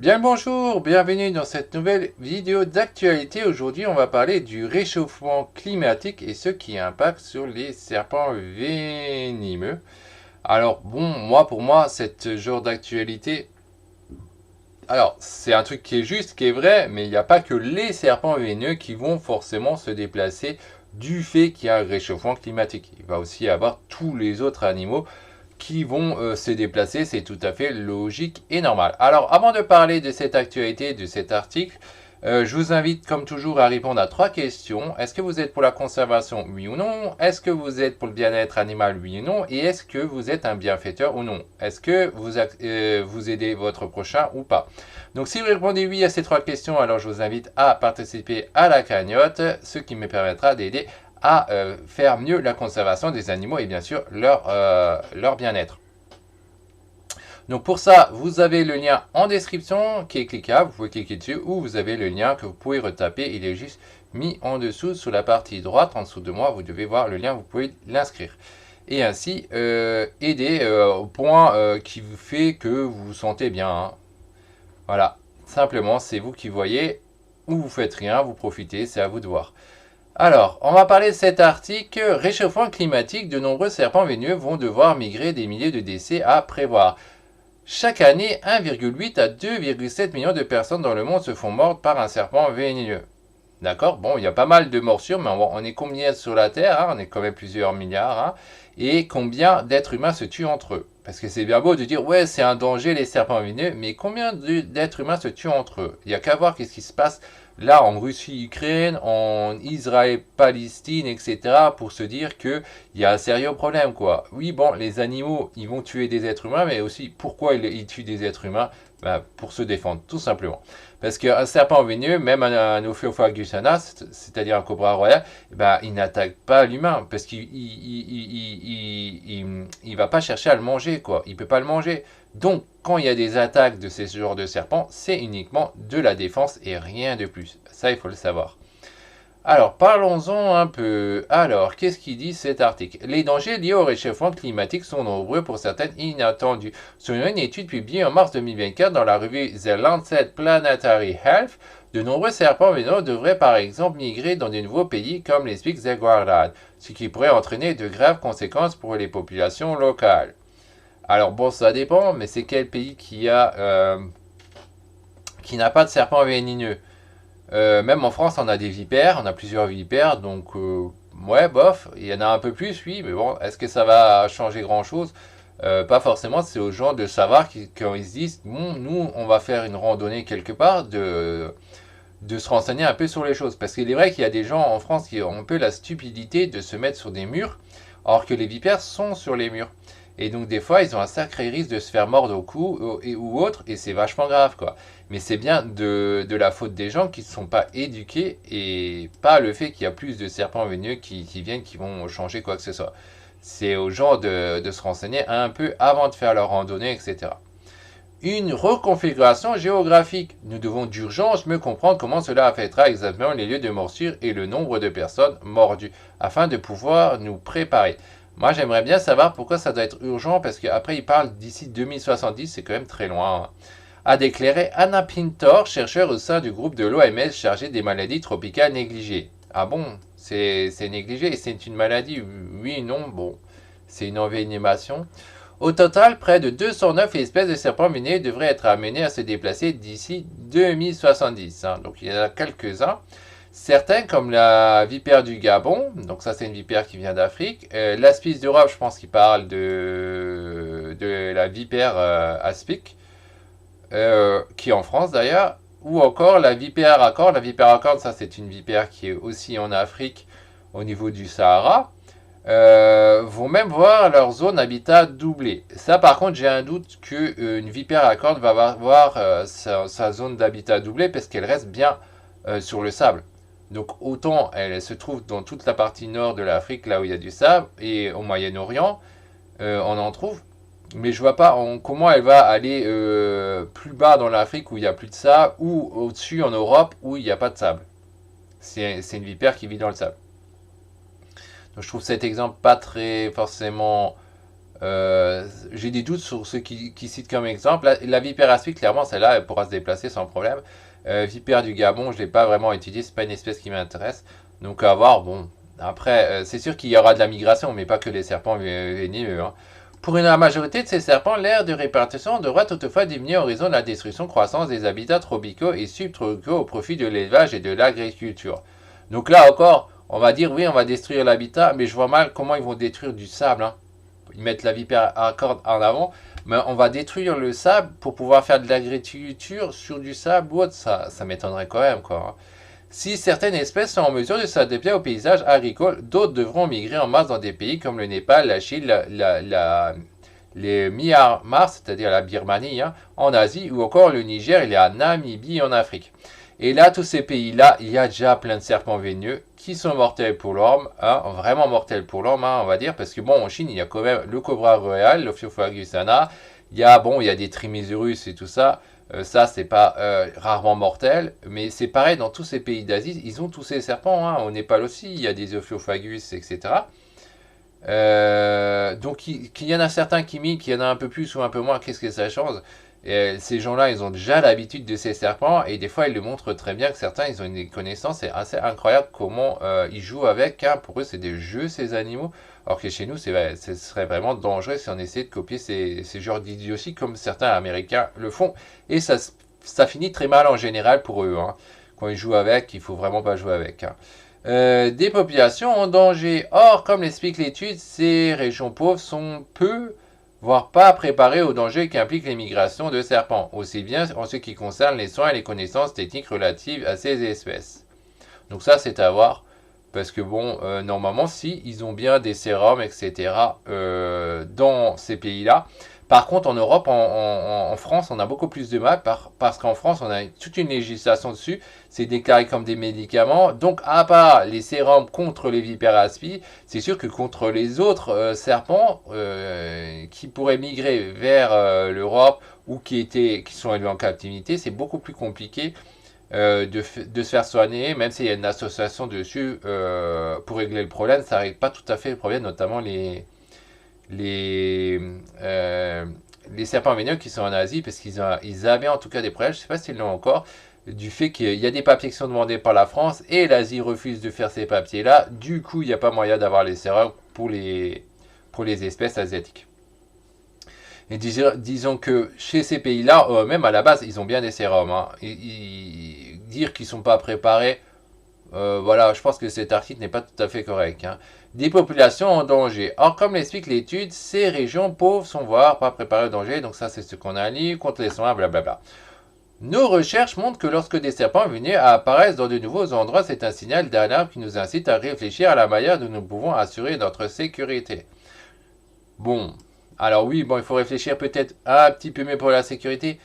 Bien le bonjour, bienvenue dans cette nouvelle vidéo d'actualité. Aujourd'hui, on va parler du réchauffement climatique et ce qui impacte sur les serpents venimeux. Alors bon, pour moi, ce genre d'actualité, c'est un truc qui est juste, qui est vrai, mais il n'y a pas que les serpents venimeux qui vont forcément se déplacer du fait qu'il y a un réchauffement climatique. Il va aussi y avoir tous les autres animaux qui vont se déplacer, c'est tout à fait logique et normal. Alors avant de parler de cette actualité, de cet article, je vous invite comme toujours à répondre à trois questions. Est-ce que vous êtes pour la conservation, oui ou non? Est-ce que vous êtes pour le bien-être animal, oui ou non? Et est-ce que vous êtes un bienfaiteur ou non? Est-ce que vous aidez votre prochain ou pas? Donc si vous répondez oui à ces trois questions, alors je vous invite à participer à la cagnotte, ce qui me permettra d'aider à faire mieux la conservation des animaux et bien sûr leur bien-être. Donc pour ça, vous avez le lien en description qui est cliquable, vous pouvez cliquer dessus ou vous avez le lien que vous pouvez retaper, il est juste mis en dessous sur la partie droite, en dessous de moi, vous devez voir le lien, vous pouvez l'inscrire. Et ainsi aider au point qui vous fait que vous vous sentez bien. Hein. Voilà, simplement c'est vous qui voyez, ou vous faites rien, vous profitez, c'est à vous de voir. Alors, on va parler de cet article. Réchauffement climatique, de nombreux serpents venimeux vont devoir migrer, des milliers de décès à prévoir. Chaque année, 1,8 à 2,7 millions de personnes dans le monde se font mordre par un serpent venimeux. D'accord. Bon, il y a pas mal de morsures, mais on est combien sur la Terre? Hein, on est quand même plusieurs milliards. Hein, et combien d'êtres humains se tuent entre eux? Parce que c'est bien beau de dire, ouais, c'est un danger les serpents venimeux, mais combien d'êtres humains se tuent entre eux? Il n'y a qu'à voir qu'est-ce qui se passe là en Russie-Ukraine, en Israël-Palestine, etc., pour se dire qu'il y a un sérieux problème, quoi. Oui, bon, les animaux, ils vont tuer des êtres humains, mais aussi, pourquoi ils tuent des êtres humains? Ben, pour se défendre, tout simplement. Parce qu'un serpent venimeux, même un Ophiophagus anas, c'est-à-dire un cobra royal, ben, il n'attaque pas l'humain, parce qu'il il va pas chercher à le manger, quoi. Il peut pas le manger. Donc, quand il y a des attaques de ce genre de serpents, c'est uniquement de la défense et rien de plus. Ça, il faut le savoir. Alors, parlons-en un peu. Alors, qu'est-ce qu'il dit cet article? Les dangers liés au réchauffement climatique sont nombreux pour certaines inattendus. Selon une étude publiée en mars 2024 dans la revue The Lancet Planetary Health, de nombreux serpents venimeux devraient par exemple migrer dans de nouveaux pays comme les Spixelguardian, ce qui pourrait entraîner de graves conséquences pour les populations locales. Alors bon, ça dépend, mais c'est quel pays qui n'a pas de serpents venimeux? Même en France, on a des vipères, on a plusieurs vipères, donc ouais, bof, il y en a un peu plus, oui, mais bon, est-ce que ça va changer grand-chose? Pas forcément, c'est aux gens de savoir quand ils se disent, bon, nous, on va faire une randonnée quelque part, de se renseigner un peu sur les choses. Parce qu'il est vrai qu'il y a des gens en France qui ont un peu la stupidité de se mettre sur des murs, alors que les vipères sont sur les murs. Et donc des fois, ils ont un sacré risque de se faire mordre au cou ou autre, et c'est vachement grave, quoi. Mais c'est bien de la faute des gens qui ne sont pas éduqués, et pas le fait qu'il y a plus de serpents venimeux qui viennent, qui vont changer quoi que ce soit. C'est aux gens de se renseigner un peu avant de faire leur randonnée, etc. Une reconfiguration géographique. Nous devons d'urgence mieux comprendre comment cela affectera exactement les lieux de morsure et le nombre de personnes mordues, afin de pouvoir nous préparer. Moi, j'aimerais bien savoir pourquoi ça doit être urgent, parce qu'après, il parle d'ici 2070, c'est quand même très loin. Hein. A déclaré Anna Pintor, chercheur au sein du groupe de l'OMS chargé des maladies tropicales négligées. Ah bon, c'est négligé et c'est une maladie? Oui, non, bon, c'est une envenimation. Au total, près de 209 espèces de serpents venimeux devraient être amenées à se déplacer d'ici 2070. Hein. Donc il y en a quelques-uns. Certains, comme la vipère du Gabon, donc ça c'est une vipère qui vient d'Afrique. L'aspis d'Europe, je pense qu'il parle de la vipère aspic, qui est en France d'ailleurs. Ou encore la vipère à cornes. La vipère à cornes, ça c'est une vipère qui est aussi en Afrique au niveau du Sahara. Vont même voir leur zone habitat doublée. Ça, par contre, j'ai un doute qu'une vipère à cornes va avoir sa zone d'habitat doublée parce qu'elle reste bien sur le sable. Donc, autant elle se trouve dans toute la partie nord de l'Afrique, là où il y a du sable, et au Moyen-Orient, on en trouve. Mais je vois pas comment elle va aller plus bas dans l'Afrique où il n'y a plus de sable, ou au-dessus en Europe où il n'y a pas de sable. C'est une vipère qui vit dans le sable. Donc je trouve cet exemple pas très forcément j'ai des doutes sur ceux qui citent comme exemple. La vipère aspic, clairement, celle-là, elle pourra se déplacer sans problème. Vipère du Gabon, je ne l'ai pas vraiment étudié, c'est pas une espèce qui m'intéresse. Donc à voir, bon. Après, c'est sûr qu'il y aura de la migration, mais pas que les serpents venimeux, hein. Pour la majorité de ces serpents, l'aire de répartition devra toutefois diminuer en raison de la destruction croissance des habitats tropicaux et subtropicaux au profit de l'élevage et de l'agriculture. Donc là encore, on va dire oui, on va détruire l'habitat, mais je vois mal comment ils vont détruire du sable, hein. Ils mettent la vipère à cordes en avant, mais on va détruire le sable pour pouvoir faire de l'agriculture sur du sable ou autre. Ça m'étonnerait quand même, quoi, hein. Si certaines espèces sont en mesure de s'adapter au paysage agricole, d'autres devront migrer en masse dans des pays comme le Népal, la Chine, les Myanmar, c'est-à-dire la Birmanie, hein, en Asie, ou encore le Niger et la Namibie en Afrique. Et là, tous ces pays-là, il y a déjà plein de serpents vénéneux qui sont mortels pour l'homme, hein, vraiment mortels pour l'homme, hein, on va dire, parce que bon, en Chine, il y a quand même le cobra royal, l'Ophiophagus ana, il y a des Trimesurus et tout ça. Ça, c'est pas rarement mortel, mais c'est pareil dans tous ces pays d'Asie, ils ont tous ces serpents, hein. Au Népal aussi, il y a des Ophiophagus, etc. Donc, qu'il y en a certains qui migrent, qu'il y en a un peu plus ou un peu moins, qu'est-ce que ça change? Et ces gens-là, ils ont déjà l'habitude de ces serpents, et des fois, ils le montrent très bien que certains, ils ont une connaissance, c'est assez incroyable comment ils jouent avec, hein. Pour eux, c'est des jeux, ces animaux, alors que chez nous, ce serait vraiment dangereux si on essayait de copier ces genres d'idioties comme certains Américains le font, et ça finit très mal en général pour eux, hein. Quand ils jouent avec, il faut vraiment pas jouer avec, hein. Des populations en danger. Or, comme l'explique l'étude, ces régions pauvres sont peu, voire pas préparées aux dangers qu'implique l'émigration de serpents, aussi bien en ce qui concerne les soins et les connaissances techniques relatives à ces espèces. Donc ça, c'est à voir, parce que bon, normalement, si, ils ont bien des sérums, etc., dans ces pays-là. Par contre, en Europe, en France, on a beaucoup plus de mal parce qu'en France, on a toute une législation dessus. C'est déclaré comme des médicaments. Donc, à part les sérums contre les vipères aspi, c'est sûr que contre les autres serpents qui pourraient migrer vers l'Europe ou qui sont élevés en captivité, c'est beaucoup plus compliqué de se faire soigner, même s'il y a une association dessus pour régler le problème. Ça ne règle pas tout à fait le problème, notamment les, euh, les serpents vénéneux qui sont en Asie, parce ils avaient en tout cas des problèmes, je ne sais pas s'ils l'ont encore, du fait qu'il y a des papiers qui sont demandés par la France et l'Asie refuse de faire ces papiers-là. Du coup, il n'y a pas moyen d'avoir les sérums pour les espèces asiatiques. Et disons que chez ces pays-là, même à la base, ils ont bien des sérums, hein. Dire qu'ils ne sont pas préparés, voilà, je pense que cet article n'est pas tout à fait correct, hein. Des populations en danger. Or, comme l'explique l'étude, ces régions pauvres sont voire pas préparées au danger, donc ça c'est ce qu'on a lu, contre les soins, blablabla. Nos recherches montrent que lorsque des serpents venus apparaissent dans de nouveaux endroits, c'est un signal d'alarme qui nous incite à réfléchir à la manière dont nous pouvons assurer notre sécurité. Bon, alors oui, bon, il faut réfléchir peut-être un petit peu mieux pour la sécurité,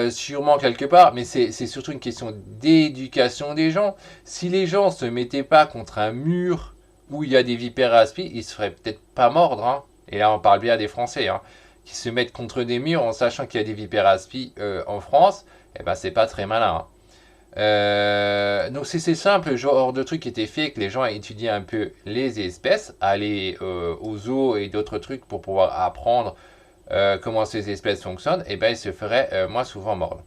sûrement quelque part, mais c'est surtout une question d'éducation des gens. Si les gens se mettaient pas contre un mur où il y a des vipères aspi, ils se feraient peut-être pas mordre, hein. Et là, on parle bien des Français, hein, qui se mettent contre des murs en sachant qu'il y a des vipères aspi en France. Eh ben, c'est pas très malin, hein. Donc c'est simple, le genre de truc qui était fait, que les gens étudiaient un peu les espèces, aller aux zoos et d'autres trucs pour pouvoir apprendre comment ces espèces fonctionnent, et ben ils se feraient moins souvent mordre.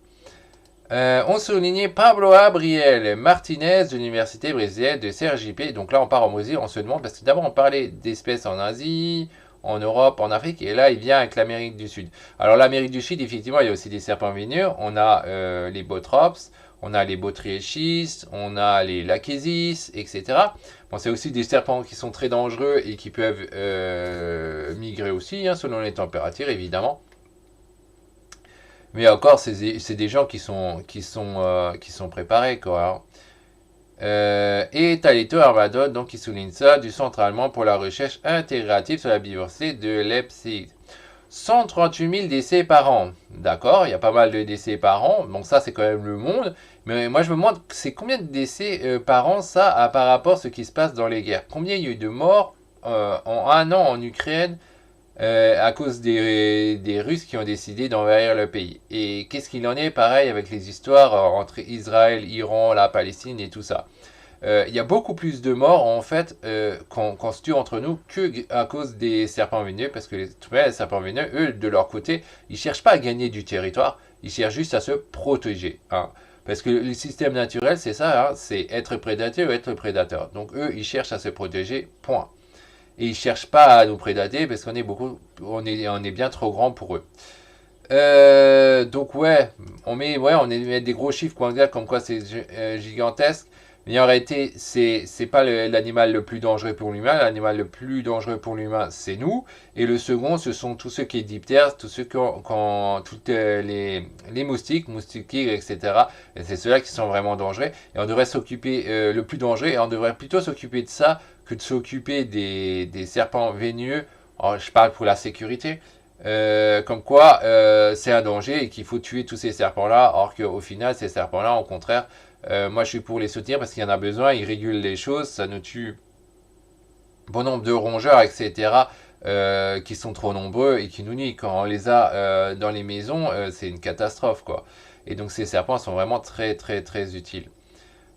On soulignait Pablo Abriel Martinez de l'université brésilienne de Sergipe. Donc là on part en Brésil, on se demande, parce que d'abord on parlait d'espèces en Asie, en Europe, en Afrique, et là il vient avec l'Amérique du Sud. Alors l'Amérique du Sud, effectivement, il y a aussi des serpents vénéneux, on a les botrops, on a les botrytis, on a les lachesis, etc. Bon, c'est aussi des serpents qui sont très dangereux et qui peuvent migrer aussi, hein, selon les températures, évidemment. Mais encore, c'est des gens qui sont préparés, quoi, hein. Et Talito Armadon, donc, qui souligne ça, du Centre allemand pour la recherche intégrative sur la biodiversité de Leipzig. 138 000 décès par an. D'accord, il y a pas mal de décès par an. Bon, ça, c'est quand même le monde. Mais moi, je me demande, c'est combien de décès par an, ça, par rapport à ce qui se passe dans les guerres? Combien il y a eu de morts en un an en Ukraine à cause des Russes qui ont décidé d'envahir le pays? Et qu'est-ce qu'il en est, pareil, avec les histoires entre Israël, Iran, la Palestine et tout ça? il y a beaucoup plus de morts en fait qu'on se tue entre nous que à cause des serpents venimeux, parce que les serpents venimeux, eux, de leur côté, ils cherchent pas à gagner du territoire, ils cherchent juste à se protéger. Hein. Parce que le système naturel, c'est ça, hein, c'est être prédateur ou être prédateur. Donc eux, ils cherchent à se protéger, point. Et ils cherchent pas à nous prédater parce on est bien trop grand pour eux. Donc on met des gros chiffres comme quoi c'est gigantesque. Mais en réalité, c'est pas l'animal le plus dangereux pour l'humain. L'animal le plus dangereux pour l'humain, c'est nous. Et le second, ce sont tous ceux qui sont diptères, tous ceux qui ont toutes les moustiques, tigres, etc. Et c'est ceux-là qui sont vraiment dangereux. Et on devrait s'occuper le plus dangereux. Et on devrait plutôt s'occuper de ça que de s'occuper des serpents véneux. Alors, je parle pour la sécurité. Comme quoi c'est un danger et qu'il faut tuer tous ces serpents-là, or qu'au final, ces serpents-là, au contraire, moi je suis pour les soutenir parce qu'il y en a besoin, ils régulent les choses, ça nous tue bon nombre de rongeurs, etc., qui sont trop nombreux et qui nous nuisent. Quand on les a dans les maisons, c'est une catastrophe, quoi. Et donc ces serpents sont vraiment très, très, très utiles.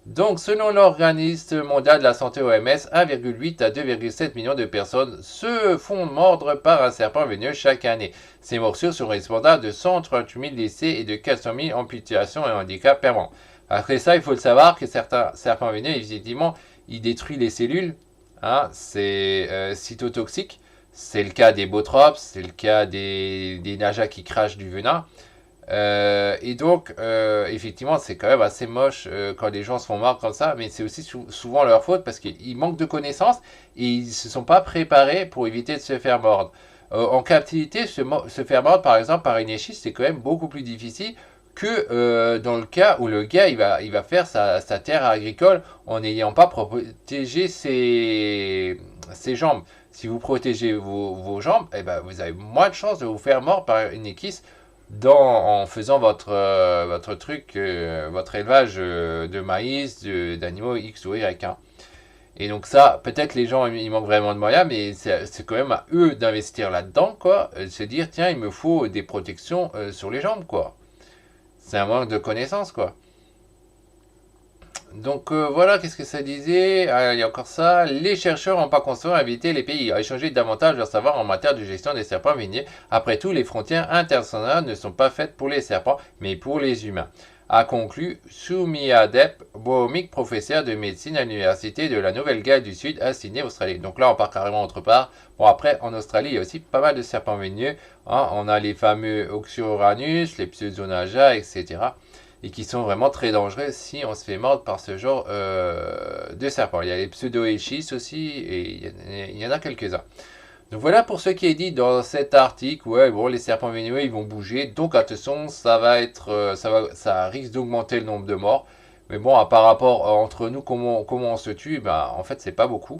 Donc, selon l'Organisme mondial de la santé OMS, 1,8 à 2,7 millions de personnes se font mordre par un serpent véneux chaque année. Ces morsures sont responsables de 138 000 décès et de 400 000 amputations et handicaps permanents. Après ça, il faut le savoir que certains serpents véneux, effectivement, ils détruisent les cellules. Hein, c'est cytotoxique. C'est le cas des botrops, c'est le cas des najas qui crachent du venin. Et donc, effectivement, c'est quand même assez moche quand les gens se font mordre comme ça, mais c'est aussi souvent leur faute parce qu'ils manquent de connaissances et ils ne se sont pas préparés pour éviter de se faire mordre. En captivité, se faire mordre, par exemple, par une échisse, c'est quand même beaucoup plus difficile que dans le cas où le gars il va faire sa terre agricole en n'ayant pas protégé ses jambes. Si vous protégez vos jambes, eh ben, vous avez moins de chances de vous faire mordre par une équisse en faisant votre truc, votre élevage de maïs, d'animaux X ou Y. Hein. Et donc ça, peut-être les gens, ils manquent vraiment de moyens, mais c'est quand même à eux d'investir là-dedans, quoi. De se dire, tiens, il me faut des protections sur les jambes, quoi. C'est un manque de connaissances, quoi. Donc voilà, qu'est-ce que ça disait? Ah, il y a encore ça. Les chercheurs n'ont pas constamment invité les pays à échanger davantage leur savoir en matière de gestion des serpents véniers. Après tout, les frontières internationales ne sont pas faites pour les serpents, mais pour les humains. A conclu Sumiadep Bohomik, professeur de médecine à l'université de la Nouvelle-Galles du Sud à Sydney, Australie. Donc là, on part carrément autre part. Bon, après, en Australie, il y a aussi pas mal de serpents vénieux. Hein. On a les fameux Oxyuranus, les Pseudonaja, etc. Et qui sont vraiment très dangereux si on se fait mordre par ce genre de serpent. Il y a les pseudoéchis aussi, et il y en a quelques-uns. Donc voilà pour ce qui est dit dans cet article. Ouais, bon, les serpents vénéneux, ils vont bouger. Donc attention, ça risque d'augmenter le nombre de morts. Mais bon, par rapport entre nous, comment on se tue, ben, en fait, c'est pas beaucoup.